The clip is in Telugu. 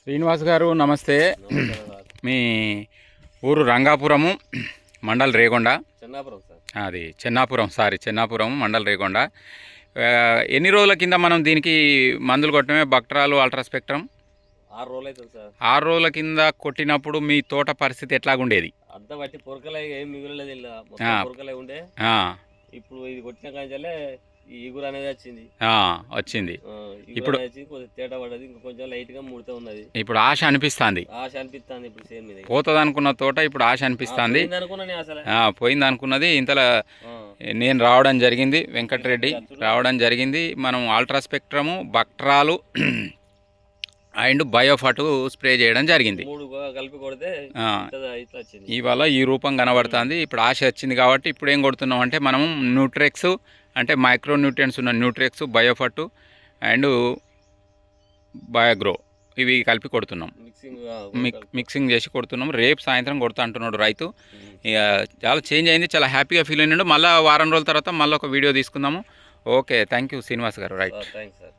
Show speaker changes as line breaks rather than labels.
శ్రీనివాస్ గారు నమస్తే.
నమస్కారం సార్.
మీ ఊరు రంగాపురము, మండల్ రేగొండ.
చెన్నాపురం సార్.
అది చెన్నాపురం మండల్ రేగొండ. ఎన్ని రోజుల కింద మనం దీనికి మందులు కొట్టడమే బక్ట్రాలు అల్ట్రా స్పెక్ట్రమ్?
6 రోజులు అవుతుంది సార్.
6 రోజుల కింద కొట్టినప్పుడు మీ తోట పరిస్థితి ఎట్లాగుండేది?
అంతా బట్టి పొరకలే ఏం మిగలలేదు, ఇలా మొత్తం పొరకలే ఉండే.
ఆ,
ఇప్పుడు ఇది కొట్టిన కాంచెల్లే ఈ ఈగురు అనేది వచ్చింది.
వచ్చింది.
ఈగురు
ఇప్పుడు
అనేది వచ్చి కొంచెం తేడా పడ్డది, ఇంకా కొంచెం లైట్ గా ముడత ఉన్నది.
ఇప్పుడు ఆశ అనిపిస్తుంది.
ఆశ అనిపిస్తుంది ఇప్పుడు సేమ్ మీద.
పోతుంది అనుకున్న తోట ఇప్పుడు ఆశ అనిపిస్తుంది.
అనుకున్నాను అసలు.
పోయింది అనుకున్నది. ఇంతలో
ఆ,
నేను రావడం జరిగింది, వెంకటరెడ్డి రావడం జరిగింది. మనం అల్ట్రా స్పెక్ట్రము, బక్ట్రాలు అండ్ బయోఫాటు స్ప్రే చేయడం జరిగింది.
3 కలిపి కొడితే ఇట్లా వచ్చింది.
ఇవాళ ఈ రూపం కనబడుతుంది. ఇప్పుడు ఆశ వచ్చింది కాబట్టి ఇప్పుడు ఏం కొడుతున్నాం అంటే మనం న్యూట్రెక్స్ అంటే మైక్రో న్యూట్రియన్స్ ఉన్న న్యూట్రెక్స్, బయోఫాటు అండ్ బయోగ్రో ఇవి కలిపి కొడుతున్నాం. మిక్సింగ్ చేసి కొడుతున్నాం. రేపు సాయంత్రం కొడుతా అంటున్నాడు రైతు. ఇక చాలా చేంజ్ అయింది, చాలా హ్యాపీగా ఫీల్ అయినాడు. మళ్ళీ వారం రోజుల తర్వాత మళ్ళీ ఒక వీడియో తీసుకుందాము. ఓకే, థ్యాంక్ యూ శ్రీనివాస్ గారు. రైట్.
Thanks sir.